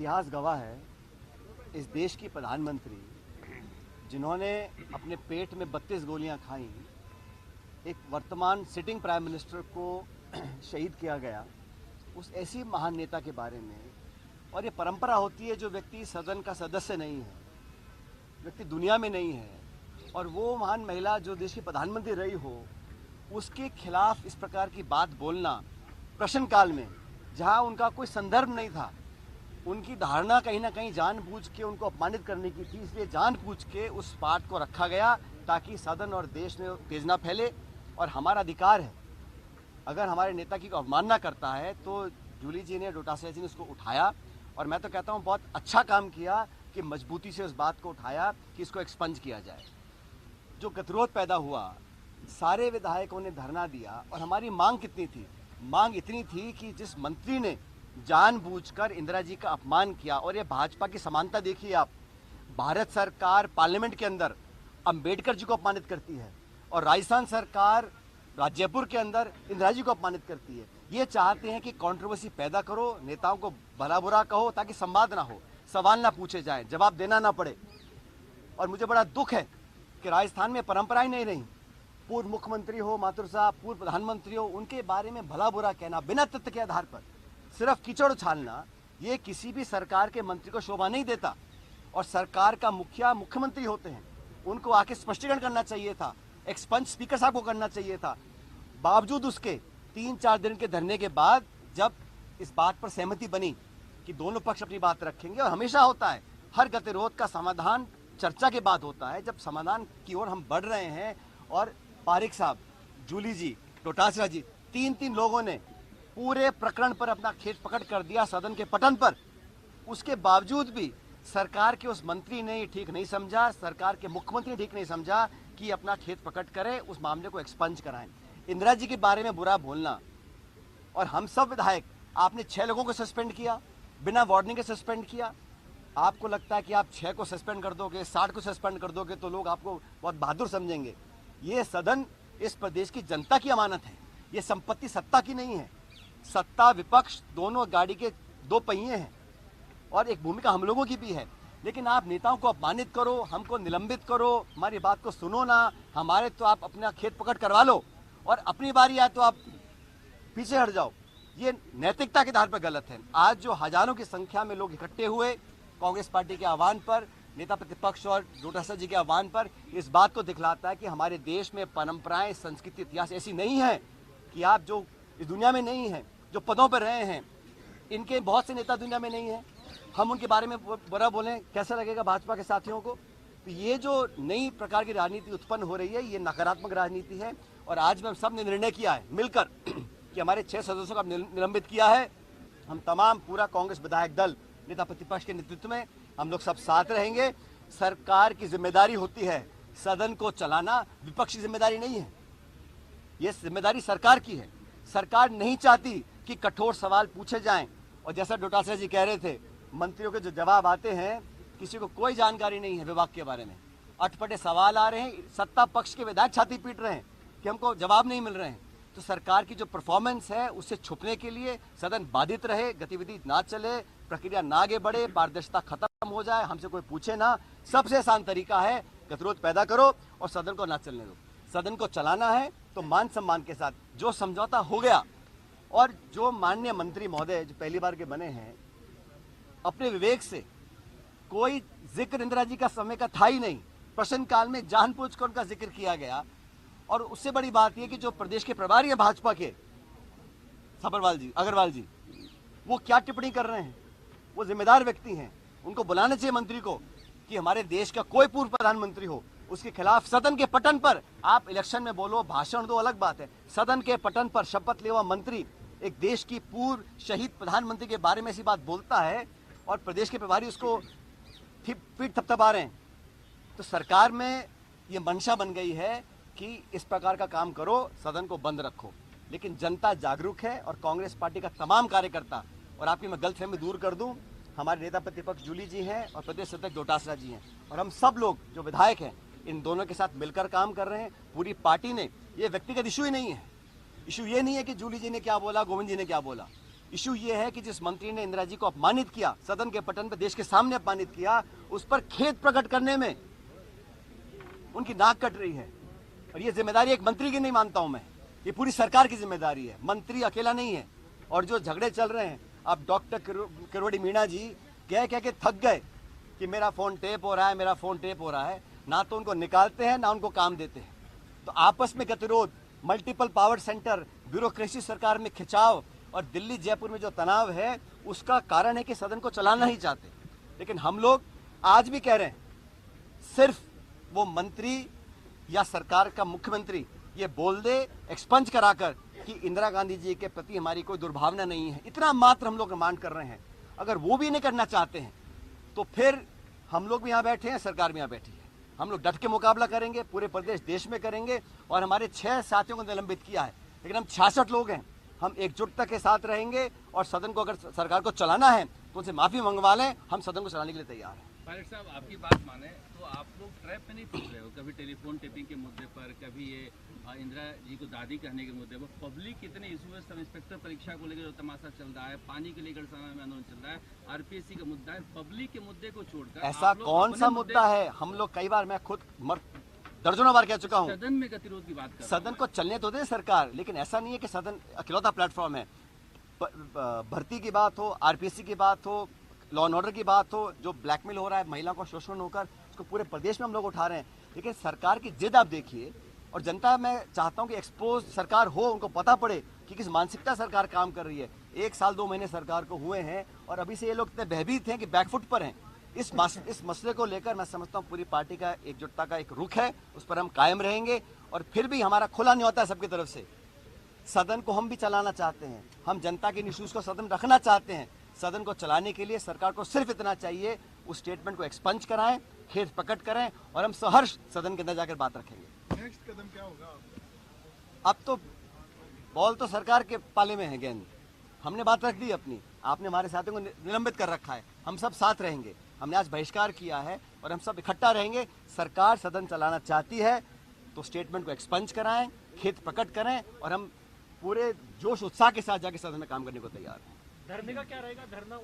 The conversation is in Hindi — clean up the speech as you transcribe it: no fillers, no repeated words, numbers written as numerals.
इतिहास गवाह है, इस देश की प्रधानमंत्री जिन्होंने अपने पेट में 32 गोलियां खाई, एक वर्तमान सिटिंग प्राइम मिनिस्टर को शहीद किया गया, उस ऐसी महान नेता के बारे में। और ये परंपरा होती है, जो व्यक्ति सदन का सदस्य नहीं है, व्यक्ति दुनिया में नहीं है, और वो महान महिला जो देश की प्रधानमंत्री रही हो, उसके खिलाफ इस प्रकार की बात बोलना प्रश्नकाल में, जहां उनका कोई संदर्भ नहीं था, उनकी धारणा कहीं ना कहीं जानबूझ के उनको अपमानित करने की थी, इसलिए जानबूझ के उस बात को रखा गया ताकि सदन और देश में तेज ना फैले। और हमारा अधिकार है, अगर हमारे नेता की अवमानना करता है तो जूली जी ने, डोटासरा जी ने उसको उठाया, और मैं तो कहता हूँ बहुत अच्छा काम किया कि मजबूती से उस बात को उठाया कि इसको एक्सपंज किया जाए। जो गतिरोध पैदा हुआ, सारे विधायकों ने धरना दिया, और हमारी मांग कितनी थी? मांग इतनी थी कि जिस मंत्री ने जानबूझकर इंदिरा जी का अपमान किया, और ये भाजपा की समानता देखिए आप, भारत सरकार पार्लियामेंट के अंदर अंबेडकर जी को अपमानित करती है, और राजस्थान सरकार जयपुर के अंदर इंदिरा जी को अपमानित करती है। ये चाहते हैं कि कंट्रोवर्सी पैदा करो, नेताओं को भला बुरा कहो, ताकि संवाद ना हो, सवाल ना पूछे जाएं, जवाब देना ना पड़े। और मुझे बड़ा दुख है कि राजस्थान में परंपराएं नहीं रही। पूर्व मुख्यमंत्री हो माथुर साहब, पूर्व प्रधानमंत्री हो, उनके बारे में भला बुरा कहना बिना तथ्य के आधार पर, सिर्फ कीचड़ उछालना, ये किसी भी सरकार के मंत्री को शोभा नहीं देता। और सरकार का मुखिया मुख्यमंत्री होते हैं, उनको आके स्पष्टीकरण करना चाहिए था, एक्सपंज स्पीकर साहब को करना चाहिए था। बावजूद उसके 3-4 दिन के धरने के बाद जब इस बात पर सहमति बनी कि दोनों पक्ष अपनी बात रखेंगे, और हमेशा होता है हर गतिरोध का समाधान चर्चा के बाद होता है, जब समाधान की ओर हम बढ़ रहे हैं। और पारिक साहब, जूली जी, डोटासरा जी, 3 लोगों ने पूरे प्रकरण पर अपना खेत पकड़ कर दिया सदन के पटन पर। उसके बावजूद भी सरकार के उस मंत्री ने ये ठीक नहीं समझा, सरकार के मुख्यमंत्री ने ठीक नहीं समझा कि अपना खेत पकड़ करे, उस मामले को एक्सपंज कराएं। इंदिरा जी के बारे में बुरा बोलना, और हम सब विधायक, आपने 6 लोगों को सस्पेंड किया, बिना वार्निंग के सस्पेंड किया। आपको लगता है कि आप 6 को सस्पेंड कर दोगे, 60 को सस्पेंड कर दोगे तो लोग आपको बहुत बहादुर समझेंगे। ये सदन इस प्रदेश की जनता की अमानत है, ये संपत्ति सत्ता की नहीं है। सत्ता विपक्ष दोनों गाड़ी के 2 पहिए हैं, और एक भूमिका हम लोगों की भी है। लेकिन आप नेताओं को अपमानित करो, हमको निलंबित करो, हमारी बात को सुनो ना, हमारे तो आप अपना खेत पकड़ करवा लो, और अपनी बारी आए तो आप पीछे हट जाओ। ये नैतिकता के आधार पर गलत है। आज जो हजारों की संख्या में लोग इकट्ठे हुए कांग्रेस पार्टी के आह्वान पर, नेता प्रतिपक्ष और डोटासरा जी के आह्वान पर, इस बात को दिखलाता है कि हमारे देश में परंपराएं, संस्कृति, इतिहास ऐसी नहीं है कि आप जो इस दुनिया में नहीं है, जो पदों पर रहे हैं, इनके बहुत से नेता दुनिया में नहीं है, हम उनके बारे में बुरा बोलें, कैसा लगेगा भाजपा के साथियों को? तो ये जो नई प्रकार की राजनीति उत्पन्न हो रही है, ये नकारात्मक राजनीति है। और आज में सब ने निर्णय किया है मिलकर कि हमारे 6 सदस्यों का निलंबित किया है। हम तमाम पूरा कांग्रेस विधायक दल, नेता प्रतिपक्ष के नेतृत्व में हम लोग सब साथ रहेंगे। सरकार की जिम्मेदारी होती है सदन को चलाना, विपक्ष की जिम्मेदारी नहीं है, ये जिम्मेदारी सरकार की है। सरकार नहीं चाहती कि कठोर सवाल पूछे जाएं, और जैसा डोटासरा जी कह रहे थे, मंत्रियों के जो जवाब आते हैं, किसी को कोई जानकारी नहीं है विभाग के बारे में, अटपटे सवाल आ रहे हैं, सत्ता पक्ष के विधायक छाती पीट रहे हैं कि हमको जवाब नहीं मिल रहे हैं। तो सरकार की जो परफॉर्मेंस है, उससे छुपने के लिए सदन बाधित रहे, गतिविधि ना चले, प्रक्रिया ना आगे बढ़े, पारदर्शिता खत्म हो जाए, हमसे कोई पूछे ना, सबसे आसान तरीका है गतिरोध पैदा करो और सदन को ना चलने दो। सदन को चलाना है तो मान सम्मान के साथ। जो समझौता हो गया, और जो माननीय मंत्री महोदय जो पहली बार के बने हैं, अपने विवेक से, कोई जिक्र इंदिरा जी का समय का था ही नहीं, प्रश्नकाल में जानबूझकर उनका जिक्र किया गया। और उससे बड़ी बात यह कि जो प्रदेश के प्रभारी हैं भाजपा के, अग्रवाल जी, वो क्या टिप्पणी कर रहे हैं? वो जिम्मेदार व्यक्ति हैं, उनको बुलाना चाहिए मंत्री को कि हमारे देश का कोई पूर्व प्रधानमंत्री हो, उसके खिलाफ सदन के पटन पर आप इलेक्शन में बोलो, भाषण दो, अलग बात है। सदन के पटन पर शपथ लेवा मंत्री एक देश की पूर्व शहीद प्रधानमंत्री के बारे में ऐसी बात बोलता है, और प्रदेश के प्रभारी उसको पीठ थपथपा रहे हैं। तो सरकार में ये मंशा बन गई है कि इस प्रकार का काम करो, सदन को बंद रखो। लेकिन जनता जागरूक है, और कांग्रेस पार्टी का तमाम कार्यकर्ता, और आपकी मैं गलतफहमी दूर कर दूं, हमारे नेता प्रतिपक्ष जूली जी हैं और प्रदेश अध्यक्ष डोटासरा जी हैं, और हम सब लोग जो विधायक हैं, इन दोनों के साथ मिलकर काम कर रहे हैं। पूरी पार्टी ने, ये व्यक्तिगत इशू ही नहीं है, इशू ये नहीं है कि जूली जी ने क्या बोला, गोविंद जी ने क्या बोला, इशू ये है कि जिस मंत्री ने इंदिरा जी को अपमानित किया, सदन के पटन पर देश के सामने अपमानित किया, उस पर खेद प्रकट करने में उनकी नाक कट रही है। और ये जिम्मेदारी एक मंत्री की नहीं मानता हूं मैं, ये पूरी सरकार की जिम्मेदारी है। मंत्री अकेला नहीं है। और जो झगड़े चल रहे हैं, अब डॉक्टर किरोड़ी मीणा जी कह के थक गए कि मेरा फोन टेप हो रहा है, मेरा फोन टेप हो रहा है। ना तो उनको निकालते हैं, ना उनको काम देते हैं। तो आपस में गतिरोध, मल्टीपल पावर सेंटर, ब्यूरोक्रेसी सरकार में खिंचाव और दिल्ली जयपुर में जो तनाव है, उसका कारण है कि सदन को चलाना ही चाहते। लेकिन हम लोग आज भी कह रहे हैं, सिर्फ वो मंत्री या सरकार का मुख्यमंत्री ये बोल दे एक्सपंज कराकर कि इंदिरा गांधी जी के प्रति हमारी कोई दुर्भावना नहीं है, इतना मात्र हम लोग डिमांड कर रहे हैं। अगर वो भी नहीं करना चाहते हैं तो फिर हम लोग भी यहाँ बैठे हैं, सरकार भी यहाँ बैठी है। हम लोग डट के मुकाबला करेंगे, पूरे प्रदेश देश में करेंगे। और हमारे 6 साथियों को निलंबित किया है, लेकिन हम 66 लोग हैं। हम एकजुटता के साथ रहेंगे और सदन को अगर सरकार को चलाना है तो उनसे माफी मंगवा लें। हम सदन को चलाने के लिए तैयार हैं। पायलट साहब, आपकी बात माने तो आप लोग ट्रैप में नहीं फंस रहे हो? कभी टेलीफोन टेपिंग के मुद्दे पर, कभी ये इंदिरा जी को दादी कहने के मुद्दे पर। पब्लिक कितने इशू है, सब इंस्पेक्टर परीक्षा को लेकर जो तमाशा चल रहा है, पानी के लेकर समय में आंदोलन चल रहा है, आरपीएससी का मुद्दा है, पब्लिक के मुद्दे को छोड़कर ऐसा कौन सा मुद्दा है? हम लोग कई बार, मैं खुद दर्जनों बार कह चुका हूँ, सदन में गतिरोध की बात कर सदन को चलने तो दे सरकार, लेकिन ऐसा नहीं है कि सदन अकेलौता प्लेटफॉर्म है। भर्ती की बात हो, आरपीएससी की बात हो, लॉ एंड ऑर्डर की बात हो, जो ब्लैकमेल हो रहा है महिला को शोषण होकर, उसको पूरे प्रदेश में हम लोग उठा रहे हैं। लेकिन सरकार की जिद आप देखिए, और जनता, मैं चाहता हूं कि एक्सपोज सरकार हो, उनको पता पड़े कि किस मानसिकता सरकार काम कर रही है। 1 साल 2 महीने सरकार को हुए हैं और अभी से ये लोग इतने भयभीत हैं कि बैकफुट पर हैं। इस मसले को लेकर मैं समझता हूं पूरी पार्टी का एकजुटता का एक रुख है, उस पर हम कायम रहेंगे। और फिर भी हमारा खुला न्योता है सबकी तरफ से, सदन को हम भी चलाना चाहते हैं, हम जनता के इश्यूज को सदन रखना चाहते हैं। सदन को चलाने के लिए सरकार को सिर्फ इतना चाहिए, उस स्टेटमेंट को एक्सपंज कराएं, खेद प्रकट करें और हम सहर्ष सदन के अंदर जाकर बात रखेंगे। नेक्स्ट कदम क्या होगा? अब तो बॉल तो सरकार के पाले में है, गेंद हमने बात रख दी अपनी, आपने हमारे साथियों को निलंबित कर रखा है। हम सब साथ रहेंगे, हमने आज बहिष्कार किया है और हम सब इकट्ठा रहेंगे। सरकार सदन चलाना चाहती है तो स्टेटमेंट को एक्सपंज कराएं, खेद प्रकट करें और हम पूरे जोश उत्साह के साथ जाके सदन में काम करने को तैयार हैं। धरने का क्या रहेगा? धरना